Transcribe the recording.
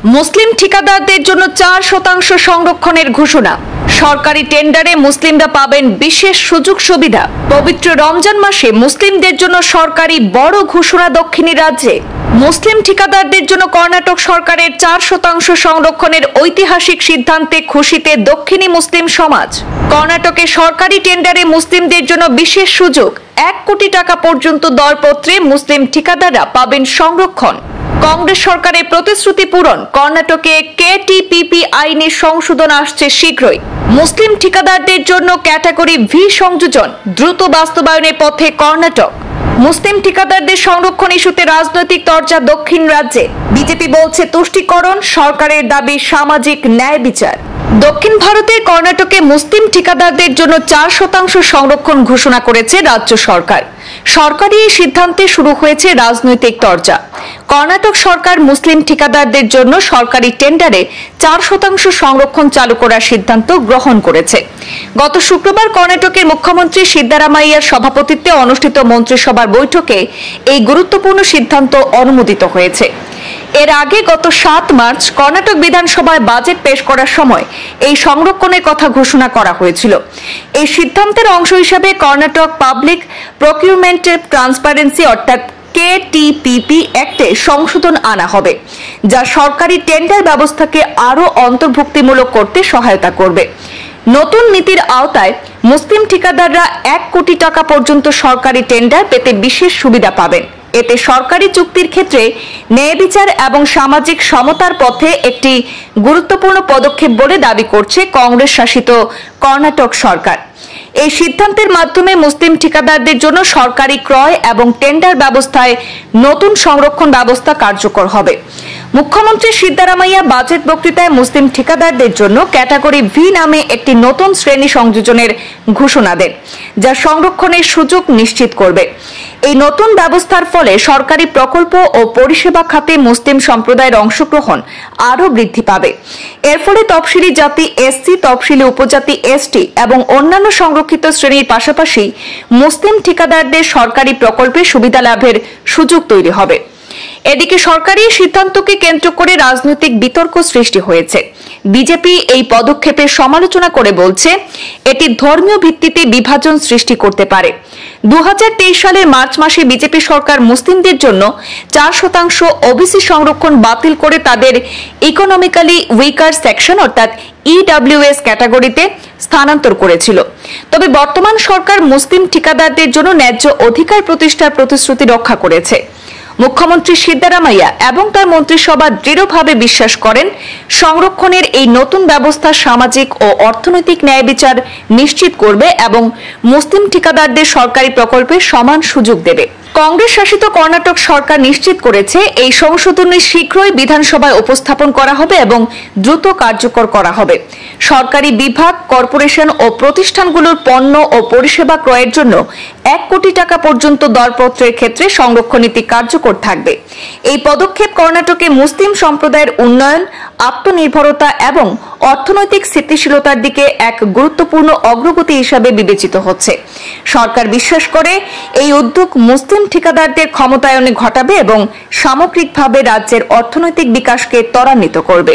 মুসলিম ঠিকাদারদের জন্য 4% সংরক্ষণের ঘোষণা। সরকারি টেন্ডারে মুসলিমরা পাবেন বিশেষ সুযোগ সুবিধা। পবিত্র রমজান মাসে মুসলিমদের জন্য সরকারি বড় ঘোষণা দক্ষিণী রাজ্যে। মুসলিম ঠিকাদারদের জন্য কর্ণাটক সরকারের 4% সংরক্ষণের ঐতিহাসিক সিদ্ধান্তে খুশিতে দক্ষিণী মুসলিম সমাজ। কর্ণাটকে সরকারি টেন্ডারে মুসলিমদের জন্য বিশেষ সুযোগ। 1 কোটি টাকা পর্যন্ত দরপত্রে মুসলিম ঠিকাদাররা পাবেন সংরক্ষণ। কংগ্রেস সরকারের প্রতিশ্রুতি পূরণ। কর্ণাটকে কেটিপিপি আইনের সংশোধন আসছে শীঘ্রই। মুসলিম ঠিকাদারদের জন্য ক্যাটাগরি ভি সংযোজন দ্রুত বাস্তবায়নের পথে কর্ণাটক। মুসলিম ঠিকাদারদের সংরক্ষণ ইস্যুতে রাজনৈতিক তরজা দক্ষিণ রাজ্যে। বিজেপি বলছে তুষ্টিকরণ, সরকারের দাবি সামাজিক ন্যায় বিচার। দক্ষিণ ভারতের কর্ণাটকে মুসলিম ঠিকাদারদের জন্য 4% সংরক্ষণ ঘোষণা করেছে রাজ্য সরকার। সরকারি এই সিদ্ধান্তে শুরু হয়েছে রাজনৈতিক তরজা। কর্ণাটক সরকার মুসলিম ঠিকাদারদের জন্য সরকারি টেন্ডারে 4% সংরক্ষণ চালু করার সিদ্ধান্ত গ্রহণ করেছে। গত শুক্রবার কর্ণাটকের মুখ্যমন্ত্রী সিদ্দারামাইয়ার সভাপতিত্বে অনুষ্ঠিত মন্ত্রিসভার বৈঠকে এই গুরুত্বপূর্ণ সিদ্ধান্ত অনুমোদিত হয়েছে। এর আগে গত 7 মার্চ কর্ণাটক বিধানসভায় বাজেট পেশ করার সময় এই সংরক্ষণের কথা ঘোষণা করা হয়েছিল। এই সিদ্ধান্তের অংশ হিসেবে কর্ণাটক পাবলিক প্রকিউরমেন্ট ট্রান্সপারেন্সি অর্থাৎ কেটিপিপি অ্যাক্টে সংশোধন আনা হবে, যা সরকারি টেন্ডার ব্যবস্থাকে আরও অন্তর্ভুক্তিমূলক করতে সহায়তা করবে। নতুন নীতির আওতায় মুসলিম ঠিকাদাররা 1 কোটি টাকা পর্যন্ত সরকারি টেন্ডার পেতে বিশেষ সুবিধা পাবেন। এতে সরকারি চুক্তির ক্ষেত্রে ন্যায় বিচার এবং সামাজিক সমতার পথে একটি গুরুত্বপূর্ণ পদক্ষেপ বলে দাবি করছে কংগ্রেস শাসিত কর্ণাটক সরকার। এই সিদ্ধান্তের মাধ্যমে মুসলিম ঠিকাদারদের জন্য সরকারি ক্রয় এবং টেন্ডার ব্যবস্থায় নতুন সংরক্ষণ ব্যবস্থা কার্যকর হবে। মুখ্যমন্ত্রী সিদ্দারামাইয়া বাজেট বক্তৃতায় মুসলিম ঠিকাদারদের জন্য ক্যাটাগরি ভি নামে একটি নতুন শ্রেণী সংযোজনের ঘোষণা দেন, যা সংরক্ষণের সুযোগ নিশ্চিত করবে। এই নতুন ব্যবস্থার ফলে সরকারি প্রকল্প ও পরিষেবা খাতে মুসলিম সম্প্রদায়ের অংশগ্রহণ আরও বৃদ্ধি পাবে। এর ফলে তফসিলি জাতি এসসি, তফসিলি উপজাতি এসটি এবং অন্যান্য সংরক্ষিত শ্রেণীর পাশাপাশি মুসলিম ঠিকাদারদের সরকারি প্রকল্পে সুবিধা লাভের সুযোগ তৈরি হবে। এদিকে সরকারি সিদ্ধান্তকে কেন্দ্র করে রাজনৈতিক বিতর্ক সৃষ্টি হয়েছে। বিজেপি এই পদক্ষেপের সমালোচনা করে বলছে এটি ধর্মীয় ভিত্তিতে বিভাজন সৃষ্টি করতে পারে। 2023 সালের মার্চ মাসে বিজেপি সরকার মুসলিমদের জন্য 4% ওবিসি সংরক্ষণ বাতিল করে তাদের ইকোনমিক্যালি উইকার সেকশন অর্থাৎ ইডব্লিউএস ক্যাটাগরিতে স্থানান্তর করেছিল। তবে বর্তমান সরকার মুসলিম ঠিকাদারদের জন্য ন্যায্য অধিকার প্রতিষ্ঠার প্রতিশ্রুতি রক্ষা করেছে। মুখ্যমন্ত্রী সিদ্দারামাইয়া এবং তার মন্ত্রিসভা দৃঢ়ভাবে বিশ্বাস করেন সংরক্ষণের এই নতুন ব্যবস্থা সামাজিক ও অর্থনৈতিক ন্যায় বিচার নিশ্চিত করবে এবং মুসলিম ঠিকাদারদের সরকারি প্রকল্পে সমান সুযোগ দেবে। কংগ্রেস শাসিত কর্ণাটক সরকার নিশ্চিত করেছে এই সংশোধনী শীঘ্রই বিধানসভায় উপস্থাপন করা হবে এবং দ্রুত কার্যকর করা হবে। সরকারি বিভাগ, কর্পোরেশন ও প্রতিষ্ঠানগুলোর পণ্য ও পরিষেবা ক্রয়ের জন্য 1 কোটি টাকা পর্যন্ত দরপত্রের ক্ষেত্রে সংরক্ষণ নীতি কার্যকর থাকবে। এই পদক্ষেপ কর্ণাটকে মুসলিম সম্প্রদায়ের উন্নয়ন, আত্মনির্ভরতা এবং অর্থনৈতিক স্থিতিশীলতার দিকে এক গুরুত্বপূর্ণ অগ্রগতি হিসাবে বিবেচিত হচ্ছে। সরকার বিশ্বাস করে এই উদ্যোগ মুসলিম ঠিকাদারদের ক্ষমতায়নে ঘটাবে এবং সামগ্রিকভাবে রাজ্যের অর্থনৈতিক বিকাশকে ত্বরান্বিত করবে।